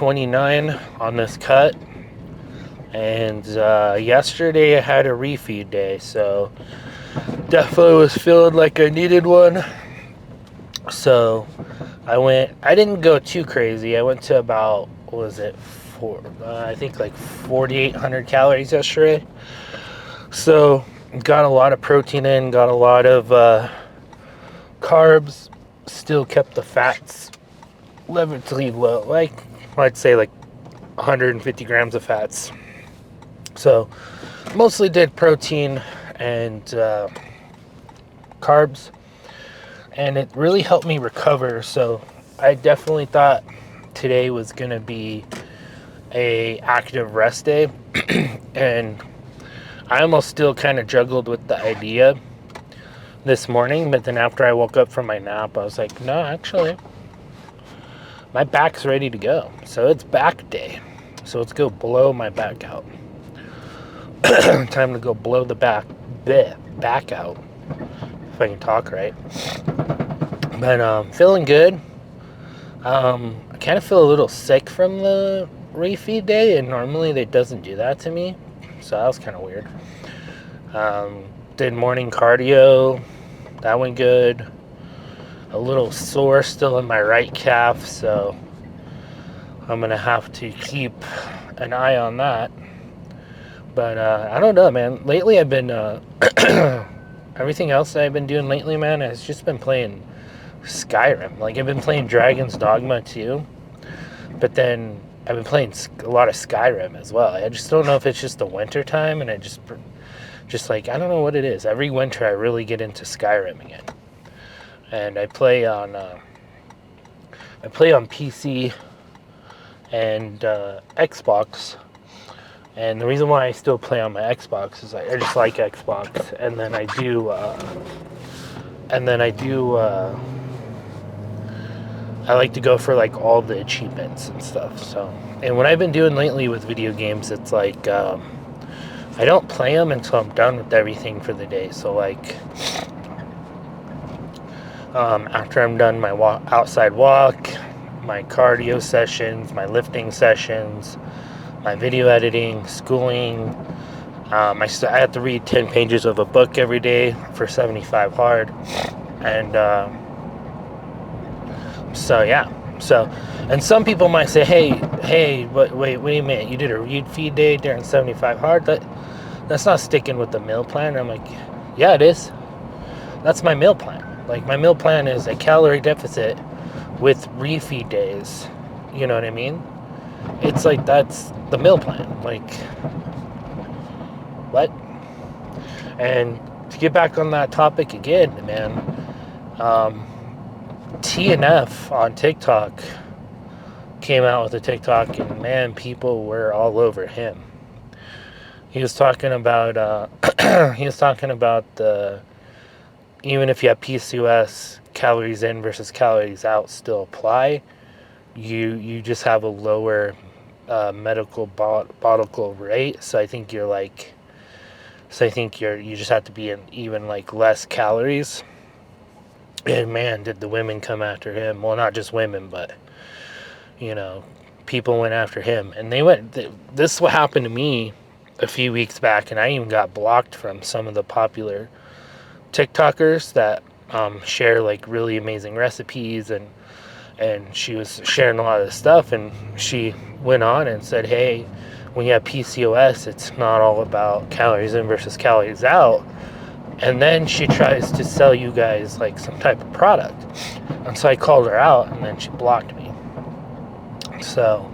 29 on this cut. And yesterday I had a refeed day, so definitely was feeling like I needed one. So I didn't go too crazy. I went to about, what was it, I think like 4,800 calories yesterday. So got a lot of protein in, got a lot of carbs, still kept the fats relatively low, like I'd say like 150 grams of fats. So mostly did protein and carbs, and it really helped me recover. So I definitely thought today was gonna be a active rest day and I almost still kind of juggled with the idea this morning, but then after I woke up from my nap, I was like, no, actually, my back's ready to go. So it's back day. So let's go blow my back out. Time to go blow the back out, if I can talk right. But feeling good. I kind of feel a little sick from the refeed day, and normally it doesn't do that to me. So that was kind of weird. Did morning cardio. That went good. A little sore still in my right calf, so I'm going to have to keep an eye on that. But I don't know, man. Lately I've been, everything else that I've been doing lately, man, has just been playing Skyrim. Like, I've been playing Dragon's Dogma too, but then I've been playing a lot of Skyrim as well. I just don't know if it's just the winter time, and I just like, I don't know what it is. Every winter I really get into Skyrim again. And I play on PC and Xbox. And the reason why I still play on my Xbox is I just like Xbox. And then I like to go for like all the achievements and stuff. So, and what I've been doing lately with video games, it's like I don't play them until I'm done with everything for the day. So like after I'm done my outside walk, my cardio sessions, my lifting sessions, my video editing, schooling, I have to read 10 pages of a book every day for 75 hard. And so yeah. So, and some people might say, hey, wait a minute, you did a read feed day during 75 hard? That's not sticking with the meal plan. And I'm like, yeah, it is. That's my meal plan. Like, my meal plan is a calorie deficit with refeed days. You know what I mean? It's like, that's the meal plan. Like, what? And to get back on that topic again, man, TNF on TikTok came out with a TikTok, and man, people were all over him. He was talking about the, even if you have PCOS, calories in versus calories out still apply. You just have a lower medical bottle rate. So I think you just have to be in even like less calories. And man, did the women come after him. Well, not just women, but you know, people went after him. And this is what happened to me a few weeks back, and I even got blocked from some of the popular TikTokers that share like really amazing recipes, and she was sharing a lot of stuff, and she went on and said, hey, when you have PCOS, it's not all about calories in versus calories out. And then she tries to sell you guys like some type of product. And so I called her out, and then she blocked me. So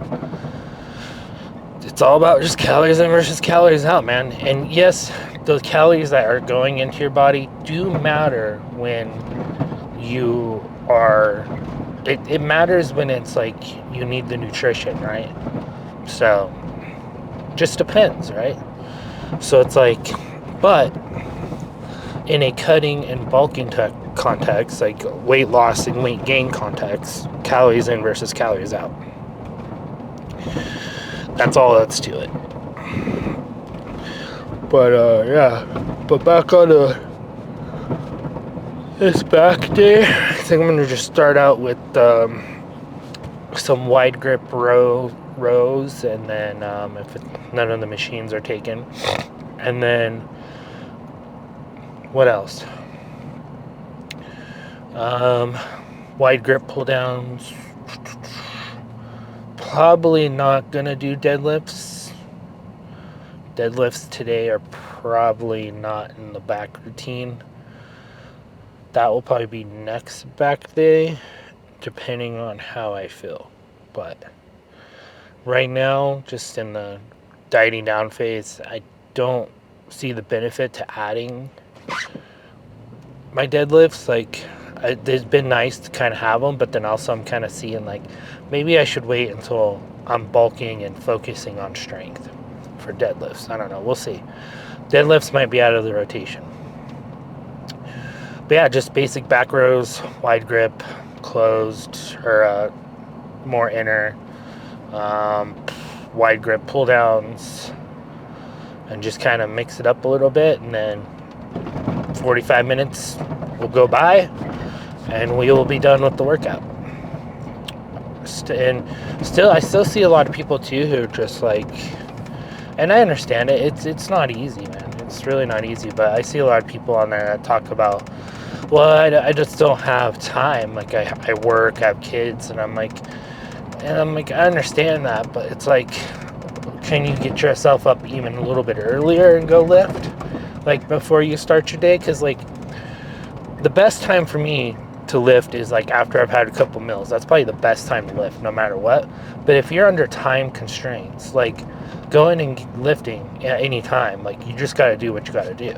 it's all about just calories in versus calories out, man. And yes, those calories that are going into your body do matter when you are, it matters when it's like you need the nutrition, right? So just depends, right? So it's like, but in a cutting and bulking context, like weight loss and weight gain context, calories in versus calories out. That's all that's to it. But yeah, but back on this back day, I think I'm gonna just start out with some wide grip rows, and then none of the machines are taken. And then what else? Wide grip pull downs. Probably not gonna do deadlifts. Deadlifts today are probably not in the back routine. That will probably be next back day, depending on how I feel. But right now, just in the dieting down phase, I don't see the benefit to adding my deadlifts. Like, it's been nice to kind of have them, but then also I'm kind of seeing like maybe I should wait until I'm bulking and focusing on strength for deadlifts. I don't know. We'll see. Deadlifts might be out of the rotation. But yeah, just basic back rows, wide grip, closed, or more inner, wide grip pull downs, and just kind of mix it up a little bit, and then 45 minutes will go by and we will be done with the workout. And I still see a lot of people too who are just like, and I understand it, it's not easy, man. It's really not easy, but I see a lot of people on there that talk about, well, I just don't have time. Like, I work, I have kids, and I'm like, I understand that, but it's like, can you get yourself up even a little bit earlier and go lift, like, before you start your day? Because, like, the best time for me to lift is, like, after I've had a couple meals. That's probably the best time to lift, no matter what. But if you're under time constraints, like, going and lifting at any time, like, you just got to do what you got to do.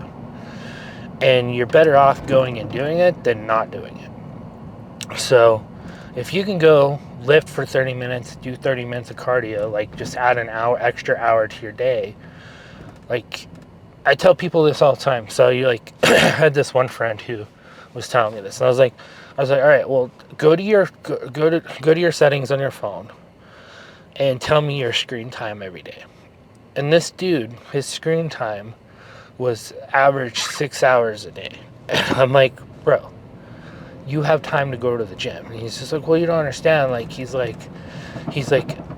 And you're better off going and doing it than not doing it. So if you can go lift for 30 minutes, do 30 minutes of cardio, like, just add an extra hour to your day. Like, I tell people this all the time. So you, like, I had this one friend who was telling me this, and I was like, all right, well, go to your settings on your phone and tell me your screen time every day. And this dude, his screen time was average 6 hours a day. And I'm like, bro, you have time to go to the gym. And he's just like, well, you don't understand. Like, he's like,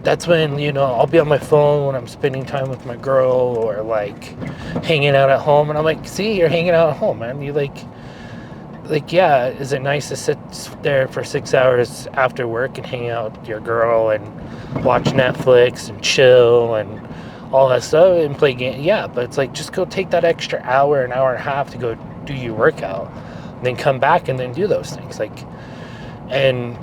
that's when, I'll be on my phone when I'm spending time with my girl, or like hanging out at home. And I'm like, see, you're hanging out at home, man. You like, yeah, is it nice to sit there for 6 hours after work and hang out with your girl and watch Netflix and chill and all that stuff and play games? Yeah, but it's like, just go take that extra hour, an hour and a half to go do your workout, and then come back and then do those things. Like, and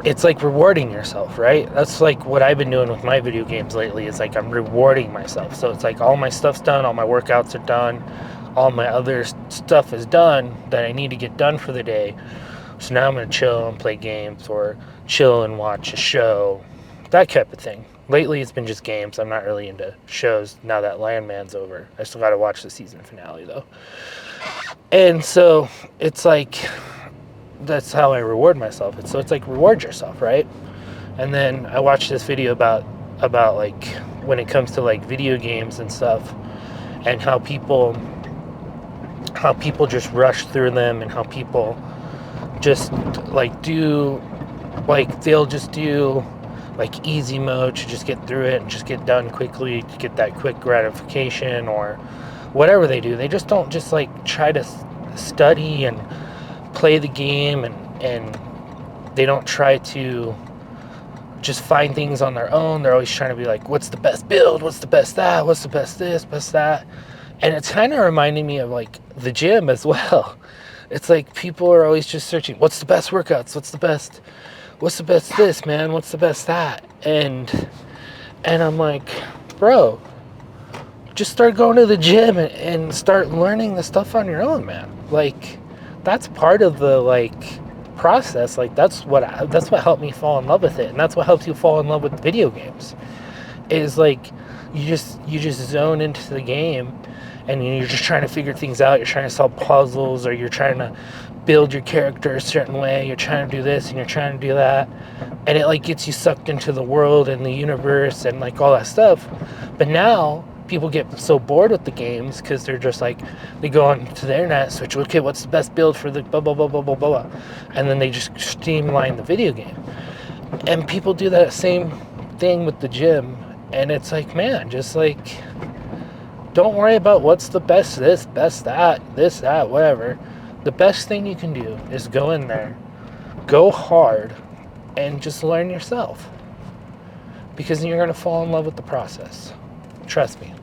it's like rewarding yourself, right? That's like what I've been doing with my video games lately. Is like, I'm rewarding myself. So it's like, all my stuff's done, all my workouts are done, all my other stuff is done that I need to get done for the day. So now I'm going to chill and play games, or chill and watch a show, that type of thing. Lately, it's been just games. I'm not really into shows now that Landman's over. I still got to watch the season finale, though. And so it's like, that's how I reward myself. So it's like, reward yourself, right? And then I watched this video about like, when it comes to like video games and stuff, and how people just rush through them, and how people just like they'll just do like easy mode to just get through it and just get done quickly, to get that quick gratification, or whatever they do. They just don't just like try to study and play the game, and they don't try to just find things on their own. They're always trying to be like, what's the best build? What's the best that? What's the best this, best that? And it's kind of reminding me of like the gym as well. It's like, people are always just searching, what's the best workouts? What's the best this, man? What's the best that? And I'm like, bro, just start going to the gym and start learning the stuff on your own, man. Like, that's part of the like process. Like, that's what helped me fall in love with it, and that's what helps you fall in love with video games. Is like, you just zone into the game, and you're just trying to figure things out. You're trying to solve puzzles, or you're trying to build your character a certain way. You're trying to do this and you're trying to do that, and it like gets you sucked into the world and the universe and like all that stuff. But now people get so bored with the games because they're just like, they go onto the internet, switch, okay, what's the best build for the blah blah blah blah blah blah, and then they just streamline the video game. And people do that same thing with the gym. And it's like, man, just like, don't worry about what's the best this, best that, this, that, whatever. The best thing you can do is go in there, go hard, and just learn yourself. Because you're going to fall in love with the process. Trust me.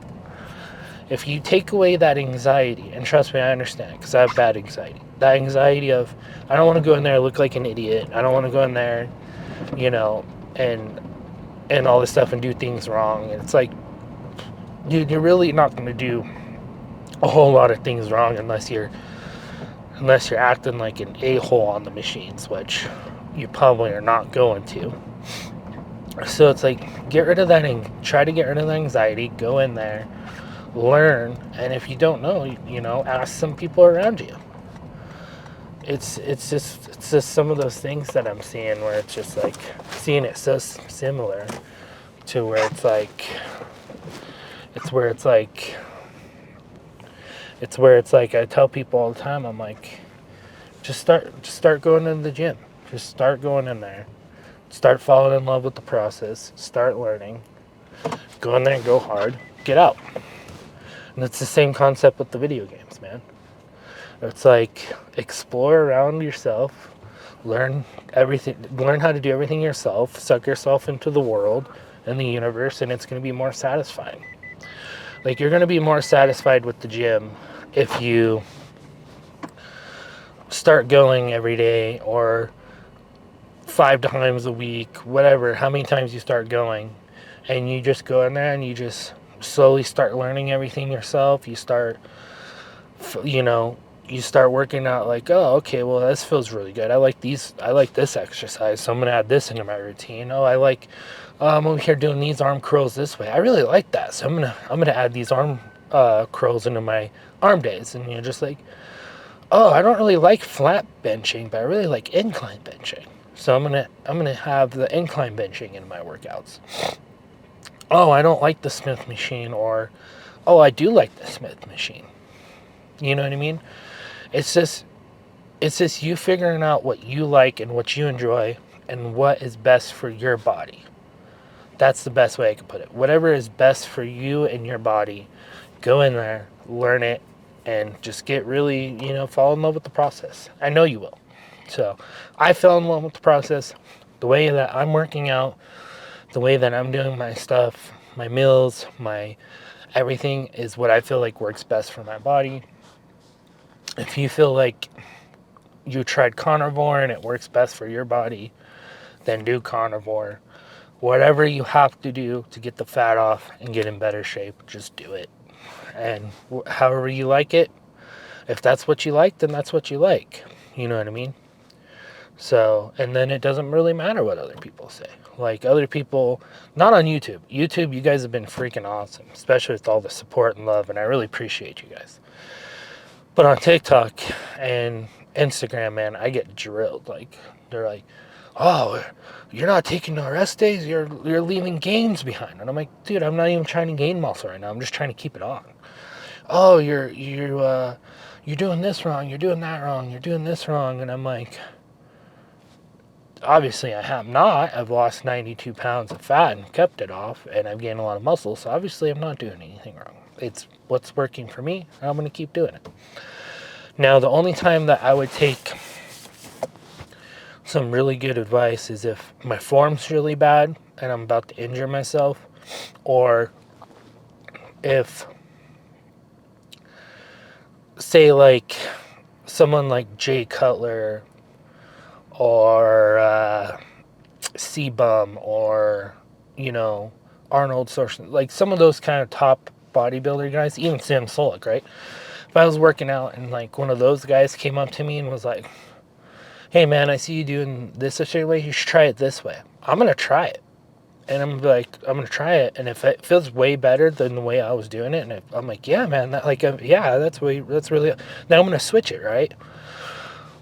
If you take away that anxiety, and trust me, I understand, because I have bad anxiety. That anxiety of, I don't want to go in there and look like an idiot. I don't want to go in there, and all this stuff and do things wrong. And it's like, dude, you're really not going to do a whole lot of things wrong unless you're acting like an a-hole on the machines, which you probably are not going to. So it's like, get rid of that and try to get rid of the anxiety. Go in there, learn, and if you don't know, ask some people around you. It's just some of those things that I'm seeing where it's just like seeing it so similar to where it's like I tell people all the time, I'm like, just start going into the gym. Just start going in there. Start falling in love with the process. Start learning. Go in there and go hard. Get out. And it's the same concept with the video games, man. It's like, explore around yourself. Learn everything. Learn how to do everything yourself. Suck yourself into the world and the universe, and it's going to be more satisfying. Like, you're going to be more satisfied with the gym if you start going every day, or 5 times a week, whatever, how many times you start going, and you just go in there and you just slowly start learning everything yourself. You start working out like, oh, okay, well, this feels really good. I like this exercise, so I'm gonna add this into my routine. Oh, I like over here doing these arm curls this way. I really like that, so I'm gonna add these arm curls into my arm days. And you're just like, oh, I don't really like flat benching, but I really like incline benching. So I'm gonna have the incline benching in my workouts. Oh, I don't like the Smith machine, or oh, I do like the Smith machine. You know what I mean? It's just you figuring out what you like and what you enjoy and what is best for your body. That's the best way I can put it. Whatever is best for you and your body, go in there, learn it, and just get really, fall in love with the process. I know you will. So I fell in love with the process, the way that I'm working out, the way that I'm doing my stuff, my meals, my everything is what I feel like works best for my body. If you feel like you tried carnivore and it works best for your body, then do carnivore. Whatever you have to do to get the fat off and get in better shape, just do it. And however you like it, if that's what you like, then that's what you like. You know what I mean? So, and then it doesn't really matter what other people say. Like, other people, not on YouTube. YouTube, you guys have been freaking awesome, especially with all the support and love, and I really appreciate you guys. But on TikTok and Instagram, man, I get drilled. Like, they're like, oh, you're not taking no rest days, you're leaving gains behind. And I'm like, dude, I'm not even trying to gain muscle right now. I'm just trying to keep it on. Oh, you're doing this wrong, you're doing that wrong, you're doing this wrong. And I'm like, obviously I have not. I've lost 92 pounds of fat and kept it off, and I've gained a lot of muscle, so obviously I'm not doing anything wrong. It's what's working for me, and I'm going to keep doing it. Now, the only time that I would take some really good advice is if my form's really bad and I'm about to injure myself, or if, say, like someone like Jay Cutler or C-Bum, or Arnold Schwarzenegger, like some of those kind of top bodybuilder guys, even Sam Sulek, right? If I was working out and like one of those guys came up to me and was like, hey man, I see you doing this a certain way, you should try it this way. I'm gonna try it. And I'm gonna try it, and if it feels way better than the way I was doing it, and if I'm like, yeah man, that's really, now I'm gonna switch it, right?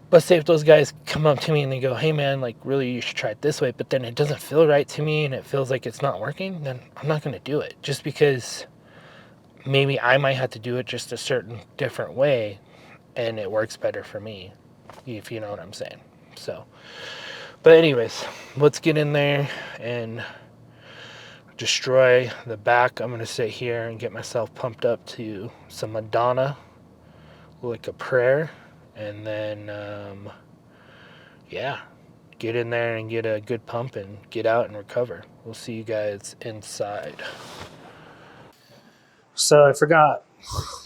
But say if those guys come up to me and they go, hey man, like really you should try it this way, but then it doesn't feel right to me and it feels like it's not working, then I'm not going to do it. Just because maybe I might have to do it just a certain different way and it works better for me, if you know what I'm saying. So But anyways, let's get in there and destroy the back. I'm going to sit here and get myself pumped up to some Madonna, like a prayer. And then, yeah, get in there and get a good pump and get out and recover. We'll see you guys inside. So I forgot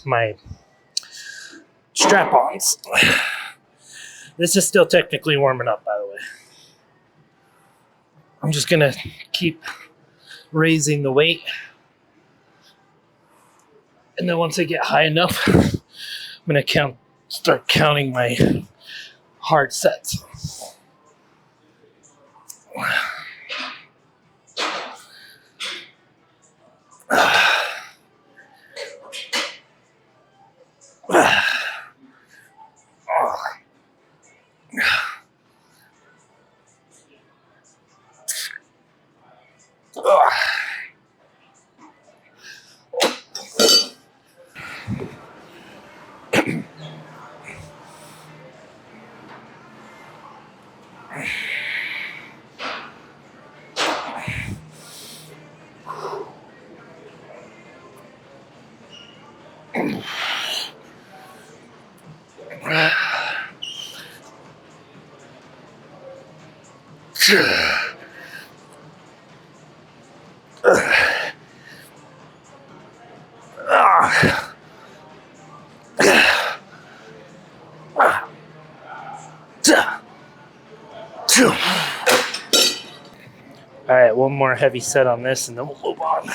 my strap-ons. This is still technically warming up, by the way. I'm just going to keep raising the weight. And then once I get high enough, I'm going to start counting my hard sets. All right, one more heavy set on this and then we'll move on.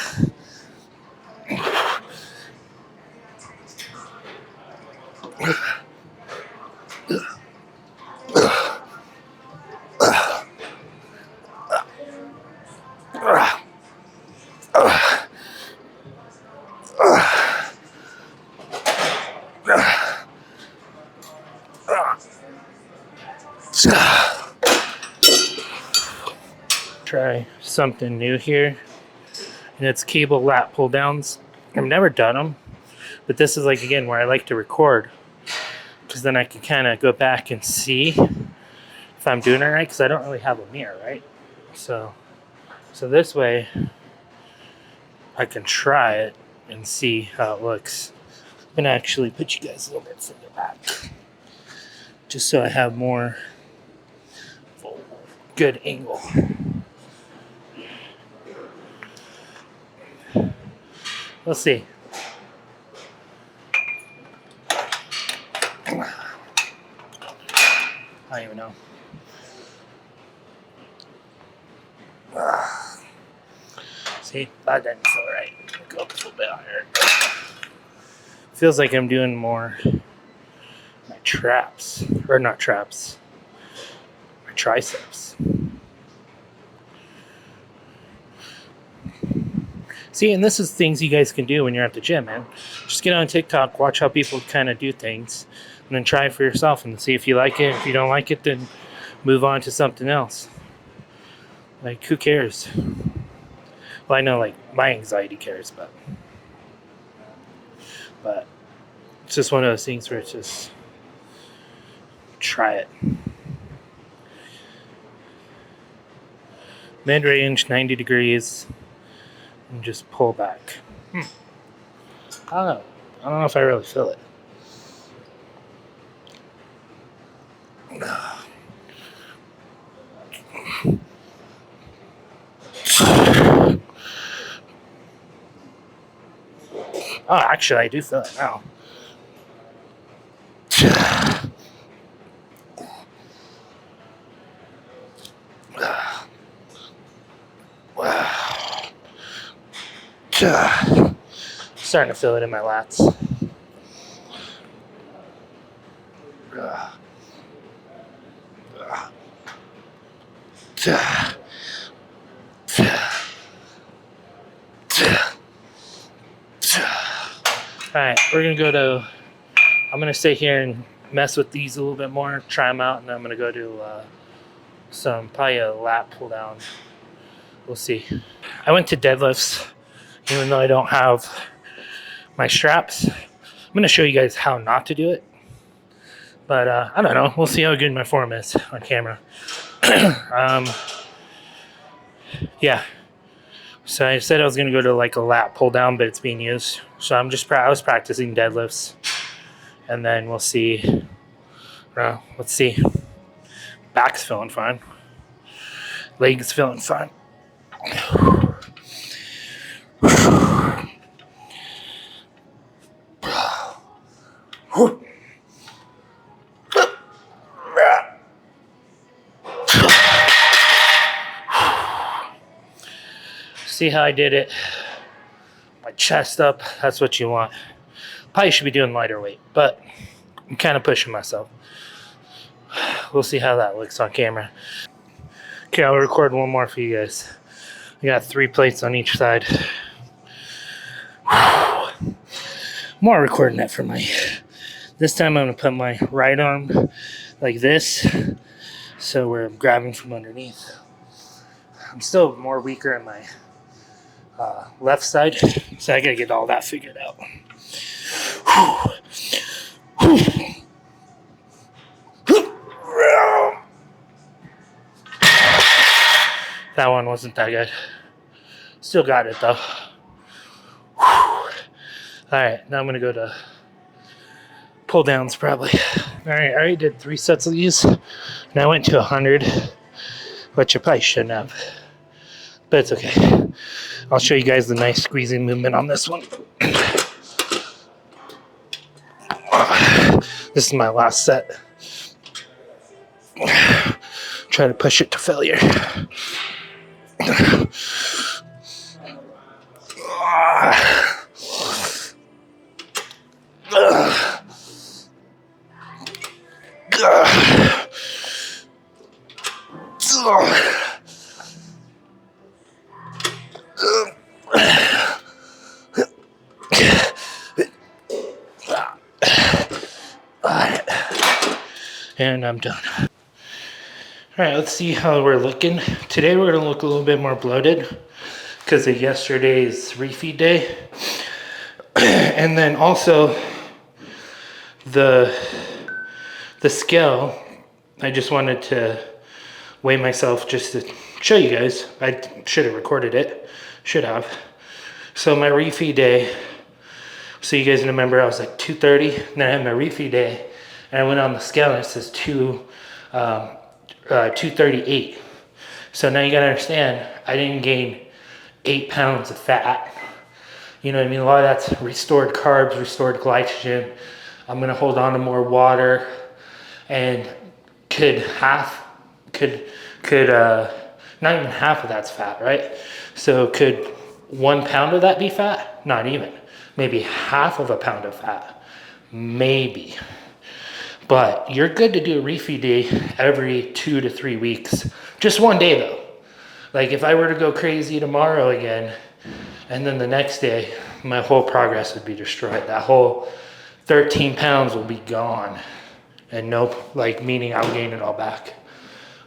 Try something new here, and it's cable lat pull downs. I've never done them, but this is like, again, where I like to record, because then I can kind of go back and see if I'm doing it right, because I don't really have a mirror, right? So this way I can try it and see how it looks. I'm gonna actually put you guys a little bit further back, just so I have more good angle. We'll see. I don't even know. See, that didn't feel right. Go up a little bit higher. Feels like I'm doing more my traps, or not traps, my triceps. See, and this is things you guys can do when you're at the gym, man. Just get on TikTok, watch how people kind of do things, and then try it for yourself and see if you like it. If you don't like it, then move on to something else. Like, who cares? Well, I know, like, my anxiety cares, but it's just one of those things where it's just try it. Mid-range, 90 degrees. And just pull back. I don't know if I really feel it. Oh, actually, I do feel it now. Starting to feel it in my lats. Alright, we're gonna go to, I'm gonna stay here and mess with these a little bit more, try them out, and then I'm gonna go to probably a lat pull down. We'll see. I went to deadlifts, even though I don't have my straps. I'm gonna show you guys how not to do it. But I don't know, we'll see how good my form is on camera. um, yeah. So I said I was gonna go to like a lat pull down, but it's being used. So I was practicing deadlifts, and then we'll see. Let's see. Back's feeling fine. Legs feeling fine. See how I did it? My chest up. That's what you want. Probably should be doing lighter weight, but I'm kind of pushing myself. We'll see how that looks on camera. Okay, I'll record one more for you guys. I got 3 plates on each side. More recording that for my. This time I'm gonna put my right arm like this, so we're grabbing from underneath. I'm still more weaker in my left side, so I gotta get all that figured out. That one wasn't that good. Still got it though. Alright, now I'm gonna go to pull downs probably. Alright, I already did 3 sets of these, and I went to 100, which I probably shouldn't have, but it's okay. I'll show you guys the nice squeezing movement on this one. This is my last set. Try to push it to failure. And I'm done. All right, let's see how we're looking. Today we're gonna look a little bit more bloated because of yesterday's refeed day. And then also the scale, I just wanted to weigh myself just to show you guys. I should have recorded it, should have. So my refeed day, so you guys remember I was like 230, and then I had my refeed day, and I went on the scale and it says 238. So now you gotta understand, I didn't gain 8 pounds of fat. You know what I mean? A lot of that's restored carbs, restored glycogen. I'm gonna hold on to more water, and not even half of that's fat, right? So could 1 pound of that be fat? Not even. Maybe half of a pound of fat, maybe. But you're good to do a refeed day every 2 to 3 weeks. Just one day though. Like if I were to go crazy tomorrow again, and then the next day, my whole progress would be destroyed. That whole 13 pounds will be gone. And nope, like meaning I'll gain it all back.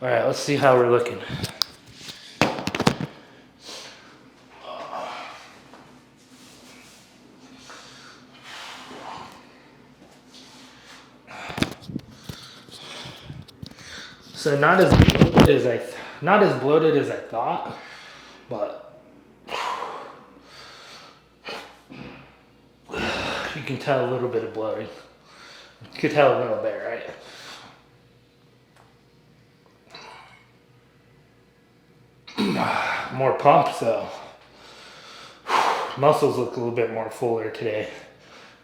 All right, let's see how we're looking. So not as bloated as I thought, but you can tell a little bit of bloating. You could tell a little bit, right? More pumped though. Muscles look a little bit more fuller today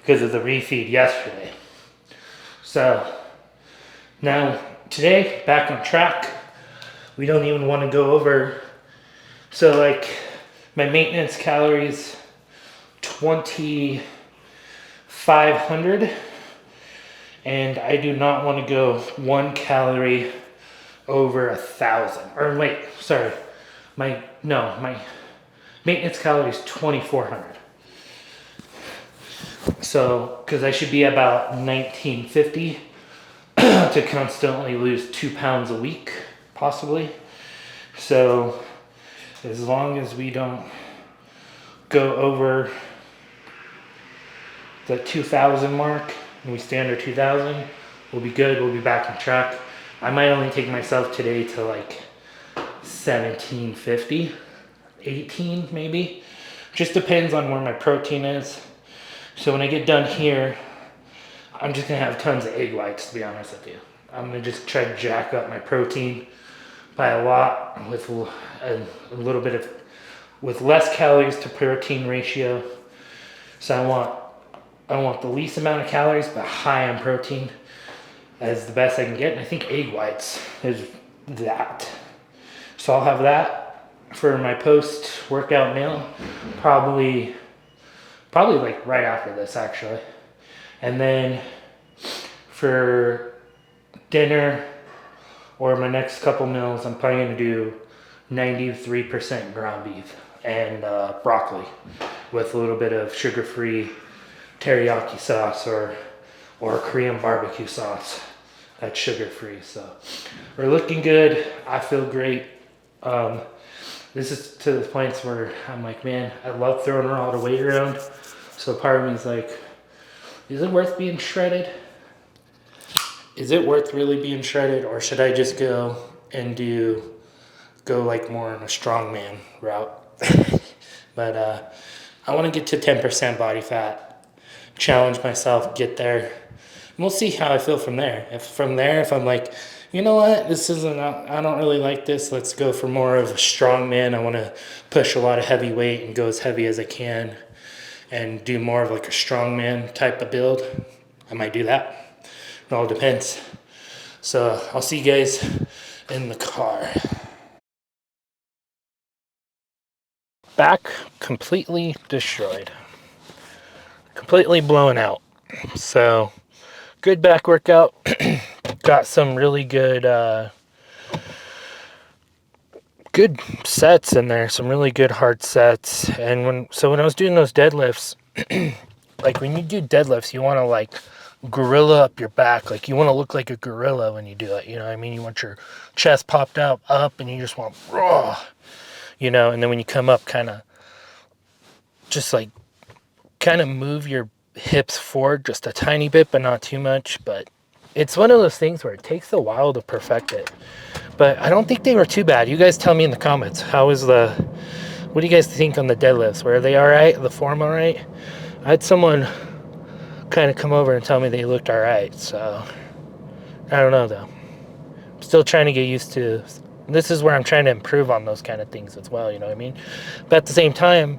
because of the refeed yesterday. So now today, back on track. We don't even want to go over. So like my maintenance calories, 2,500. And I do not want to go 1 calorie over 1,000. Or wait, sorry. My maintenance calories 2,400. So, because I should be about 1,950 to constantly lose 2 pounds a week, possibly. So, as long as we don't go over the 2,000 mark and we stay under 2,000, we'll be good. We'll be back on track. I might only take myself today to like 1750, 18 maybe. Just depends on where my protein is. So when I get done here, I'm just gonna have tons of egg whites, to be honest with you. I'm gonna just try to jack up my protein by a lot with a little bit of, with less calories to protein ratio. So I want the least amount of calories but high on protein as the best I can get. And I think egg whites is that. So I'll have that for my post-workout meal, probably like right after this actually. And then for dinner or my next couple meals, I'm probably gonna do 93% ground beef and broccoli with a little bit of sugar-free teriyaki sauce or Korean barbecue sauce that's sugar-free. So we're looking good. I feel great. This is to the points where I'm like, man, I love throwing all the weight around. So part of me is like, is it worth being shredded? Is it worth really being shredded, or should I just go and go like more in a strongman route? But I want to get to 10% body fat, challenge myself, get there. And we'll see how I feel from there. If I'm like, you know what, this isn't, I don't really like this, let's go for more of a strongman. I want to push a lot of heavy weight and go as heavy as I can and do more of like a strongman type of build, I might do that. It all depends. So I'll see you guys in the car. Back completely destroyed. Completely blown out. So good back workout. Got some really good good sets in there, some really good hard sets. And when I was doing those deadlifts, like when you do deadlifts, you want to like gorilla up your back. Like you want to look like a gorilla when you do it. You know what I mean? You want your chest popped out up and you just want raw, you know, and then when you come up, kind of move your hips forward just a tiny bit, but not too much. But it's one of those things where it takes a while to perfect it. But I don't think they were too bad. You guys tell me in the comments, what do you guys think on the deadlifts? Were they all right? The form all right? I had someone kind of come over and tell me they looked all right. So I don't know though. I'm still trying to get used to, this is where I'm trying to improve on those kind of things as well. You know what I mean? But at the same time,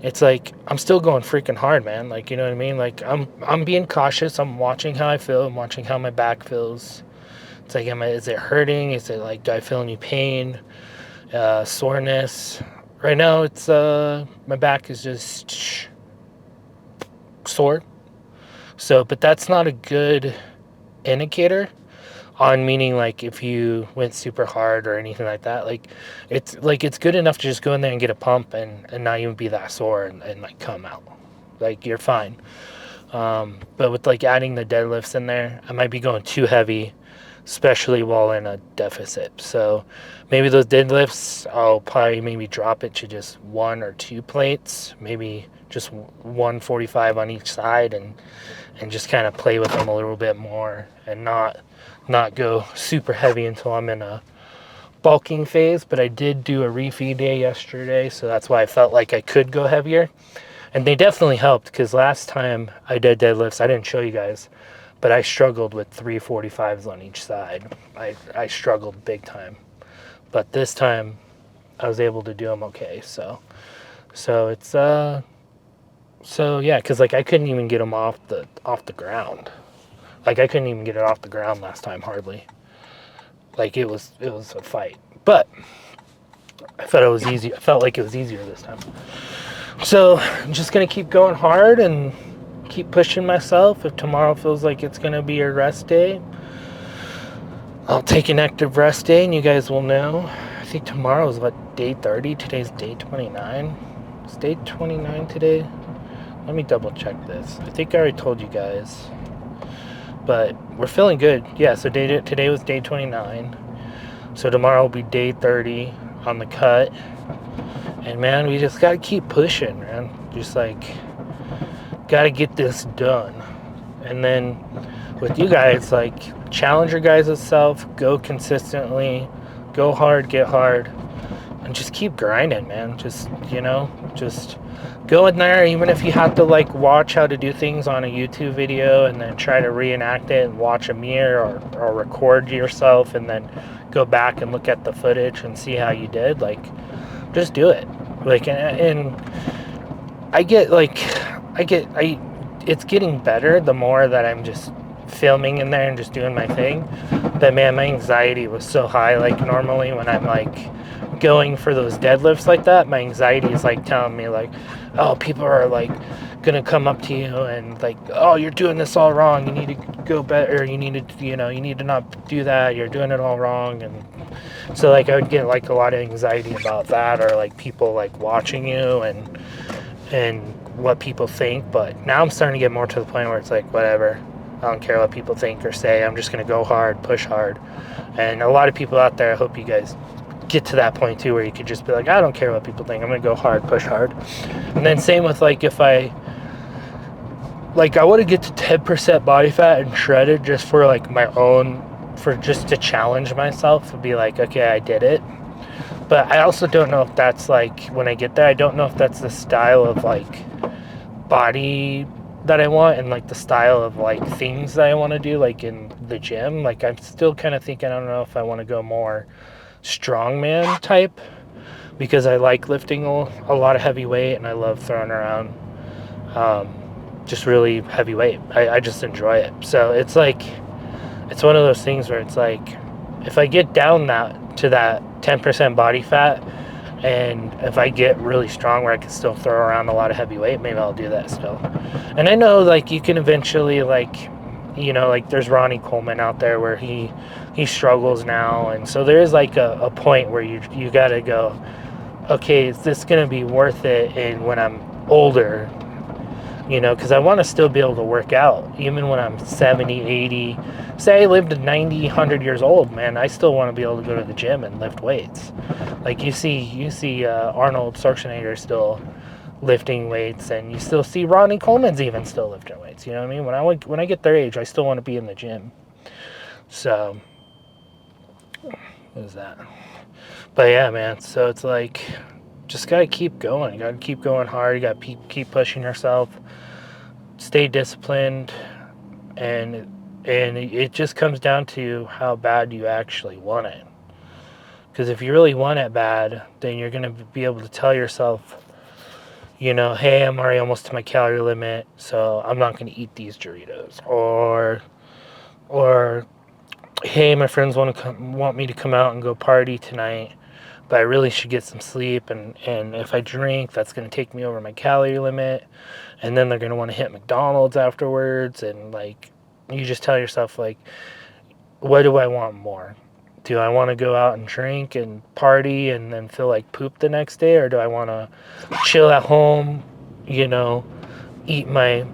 it's like, I'm still going freaking hard, man. Like, you know what I mean? Like I'm being cautious. I'm watching how I feel. I'm watching how my back feels. It's like, is it hurting? Is it like, do I feel any pain, soreness? Right now, it's, my back is just sore. So, but that's not a good indicator on, meaning like if you went super hard or anything like that. Like it's good enough to just go in there and get a pump and not even be that sore and like come out. Like you're fine. But with like adding the deadlifts in there, I might be going too heavy, especially while in a deficit. So maybe those deadlifts, I'll probably maybe drop it to just 1 or 2 plates, maybe just 145 on each side, and just kind of play with them a little bit more and not go super heavy until I'm in a bulking phase. But I did do a refeed day yesterday, so that's why I felt like I could go heavier. And they definitely helped, because last time I did deadlifts, I didn't show you guys, but I struggled with 345s on each side. I struggled big time. But this time I was able to do them okay. So it's so yeah, because like I couldn't even get them off the ground. Like I couldn't even get it off the ground last time, hardly. Like it was a fight. But I felt it was easy. I felt like it was easier this time. So I'm just gonna keep going hard and keep pushing myself. If tomorrow feels like it's gonna be a rest day, I'll take an active rest day, and you guys will know. I think tomorrow is day 30. Today's day 29. It's day 29 today. Let me double check this. I think I already told you guys. But we're feeling good. Yeah, so today was day 29. So tomorrow will be day 30 on the cut. And man, we just gotta keep pushing, man. Just like, gotta get this done. And then with you guys, like, challenge your guys' self, go consistently, go hard, get hard, and just keep grinding, man. Just, just go in there, even if you have to, like, watch how to do things on a YouTube video and then try to reenact it and watch a mirror or record yourself and then go back and look at the footage and see how you did. Like, just do it. Like, and it's getting better the more that I'm just filming in there and just doing my thing. But man, my anxiety was so high. Like, normally when I'm like going for those deadlifts like that, my anxiety is like telling me like, oh, people are like gonna come up to you and like, oh, you're doing this all wrong, you need to go better, you need to, you need to not do that, you're doing it all wrong. And so like I would get like a lot of anxiety about that, or like people like watching you and what people think. But now I'm starting to get more to the point where it's like, whatever, I don't care what people think or say, I'm just gonna go hard, push hard. And a lot of people out there, I hope you guys get to that point too, where you could just be like, I don't care what people think, I'm gonna go hard, push hard. And then same with like, if I want to get to 10% body fat and shredded just for like my own, for just to challenge myself and be like, okay, I did it. But I also don't know if that's like, when I get there, I don't know if that's the style of like body that I want and like the style of like things that I want to do like in the gym. Like, I'm still kind of thinking, I don't know if I want to go more strongman type, because I like lifting a lot of heavy weight and I love throwing around just really heavy weight. I just enjoy it. So it's like, it's one of those things where it's like, if I get down to that 10% body fat, and if I get really strong where I can still throw around a lot of heavy weight, maybe I'll do that still. And I know like you can eventually like, like there's Ronnie Coleman out there where he struggles now, and so there is like a point where you gotta go, okay, is this gonna be worth it? And when I'm older, because I want to still be able to work out even when I'm 70, 80. Say I lived to 90, 100 years old, man, I still want to be able to go to the gym and lift weights. Like you see Arnold Schwarzenegger still lifting weights, and you still see Ronnie Coleman's even still lifting weights. You know what I mean? When I get their age, I still want to be in the gym. So what is that? But yeah, man, so it's like, just gotta keep going. You gotta keep going hard. You gotta keep pushing yourself. Stay disciplined, and it just comes down to how bad you actually want it. Because if you really want it bad, then you're gonna be able to tell yourself, hey, I'm already almost to my calorie limit, so I'm not gonna eat these Doritos. Or hey, my friends want me to come out and go party tonight, but I really should get some sleep, and if I drink, that's going to take me over my calorie limit, and then they're going to want to hit McDonald's afterwards. And like, you just tell yourself like, what do I want more? Do I want to go out and drink and party and then feel like poop the next day, or do I want to chill at home, eat my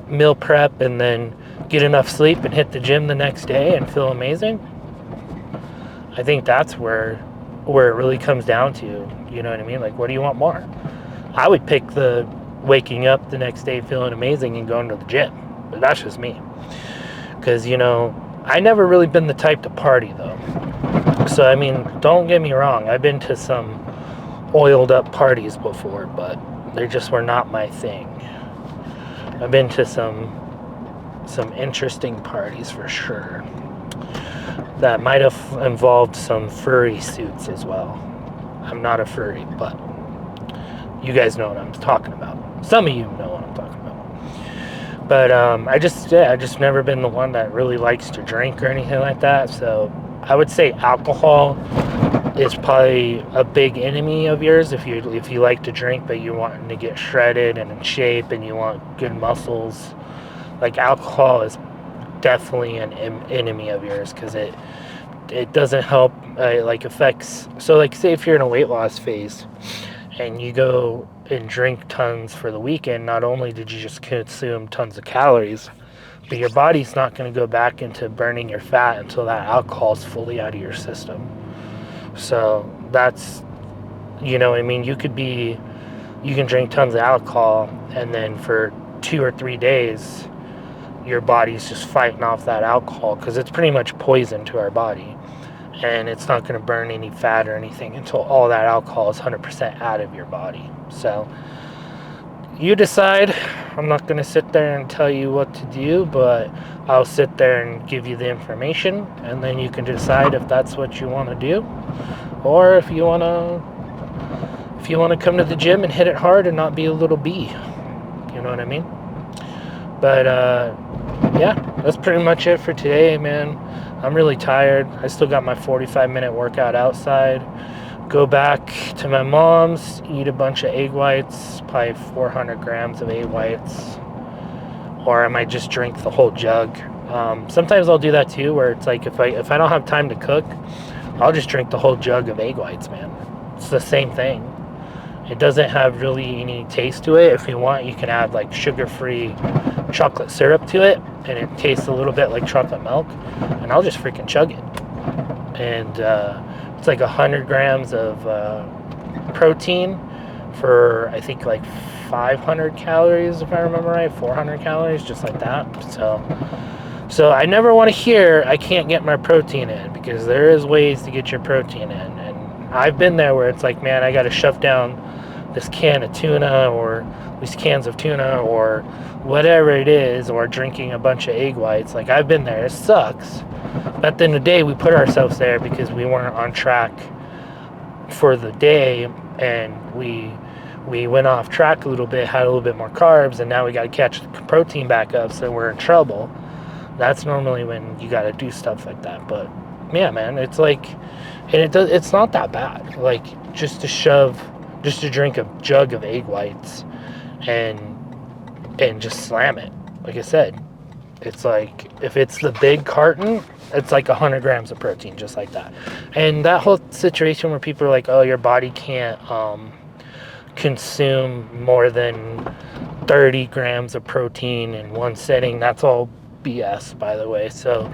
meal prep and then get enough sleep and hit the gym the next day and feel amazing? I think that's where it really comes down to, you know what I mean? Like, what do you want more? I would pick the waking up the next day feeling amazing and going to the gym, but that's just me. Because, I never really been the type to party though. So, I mean, don't get me wrong, I've been to some oiled up parties before, but they just were not my thing. I've been to some interesting parties for sure that might have involved some furry suits as well. I'm not a furry, but you guys know what I'm talking about. Some of you know what I'm talking about. But I just never been the one that really likes to drink or anything like that. So I would say alcohol is probably a big enemy of yours if you like to drink but you want to get shredded and in shape and you want good muscles. Like, alcohol is definitely an enemy of yours, because it doesn't help, affects. So like, say if you're in a weight loss phase and you go and drink tons for the weekend, not only did you just consume tons of calories, but your body's not going to go back into burning your fat until that alcohol is fully out of your system. So that's, you can drink tons of alcohol, and then for 2 or 3 days, your body's just fighting off that alcohol, because it's pretty much poison to our body, and it's not going to burn any fat or anything until all that alcohol is 100% out of your body. So you decide. I'm not going to sit there and tell you what to do, but I'll sit there and give you the information, and then you can decide if that's what you want to do, or if you want to come to the gym and hit it hard and not be a little bee. You know what I mean? But yeah, that's pretty much it for today, man. I'm really tired. I still got my 45-minute workout outside. Go back to my mom's, eat a bunch of egg whites, probably 400 grams of egg whites, or I might just drink the whole jug. Sometimes I'll do that too, where it's like if I don't have time to cook, I'll just drink the whole jug of egg whites, man. It's the same thing. It doesn't have really any taste to it. If you want, you can add like sugar-free chocolate syrup to it, and it tastes a little bit like chocolate milk, and I'll just freaking chug it. And it's like 100 grams of protein for, I think, like 500 calories, if I remember right, 400 calories, just like that. So I never want to hear I can't get my protein in, because there is ways to get your protein in. And I've been there where it's like, man, I got to shove down this can of tuna, or these cans of tuna, or whatever it is, or drinking a bunch of egg whites. Like, I've been there. It sucks. But at the end of the day, we put ourselves there because we weren't on track for the day, and we went off track a little bit, had a little bit more carbs, and now we got to catch the protein back up, so we're in trouble. That's normally when you got to do stuff like that. But yeah, man, it's like, and it's not that bad. Like, just to drink a jug of egg whites and just slam it. Like I said, it's like, if it's the big carton, it's like 100 grams of protein, just like that. And that whole situation where people are like, oh, your body can't consume more than 30 grams of protein in one sitting, that's all BS, by the way. So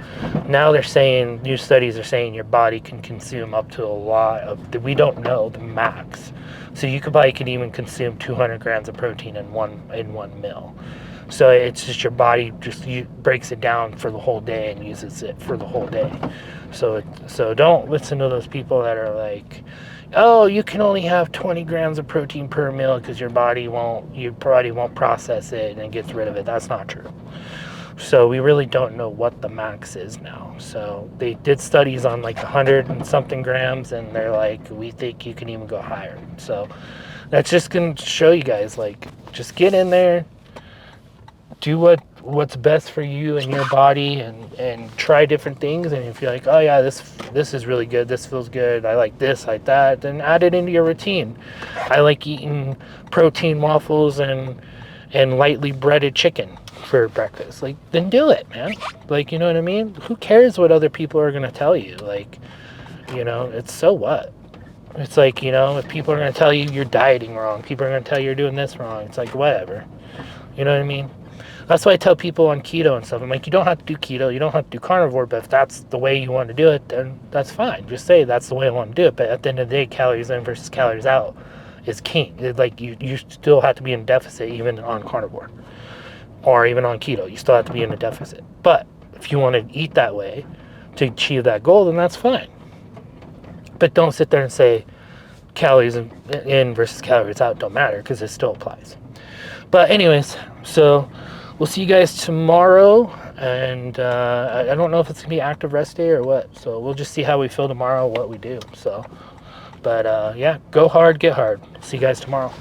now they're saying, new studies are saying your body can consume up to a lot of, we don't know the max. So you could even consume 200 grams of protein in one meal. So it's just your body breaks it down for the whole day and uses it for the whole day. So don't listen to those people that are like, oh, you can only have 20 grams of protein per meal because your body won't process it and gets rid of it. That's not true. So we really don't know what the max is now. So they did studies on like 100 and something grams, and they're like, we think you can even go higher. So that's just going to show you guys, like, just get in there, do what's best for you and your body, and try different things. And if you're like, oh yeah, this is really good, this feels good, I like this, like that, then add it into your routine. I like eating protein waffles and lightly breaded chicken for breakfast. Like, then do it, man. Like, you know what I mean? Who cares what other people are going to tell you? Like, you know, it's so what? It's like, you know, if people are going to tell you you're dieting wrong, people are going to tell you you're doing this wrong, it's like, whatever. You know what I mean? That's why I tell people on keto and stuff, I'm like, you don't have to do keto, you don't have to do carnivore, but if that's the way you want to do it, then that's fine. Just say that's the way I want to do it. But at the end of the day, calories in versus calories out is king. It's like, you still have to be in deficit even on carnivore, or even on keto. You still have to be in a deficit. But if you want to eat that way to achieve that goal, then that's fine. But don't sit there and say calories in versus calories out don't matter, because it still applies. But anyways, so we'll see you guys tomorrow. And I don't know if it's going to be active rest day or what. So we'll just see how we feel tomorrow, what we do. So, but yeah, go hard, get hard. See you guys tomorrow.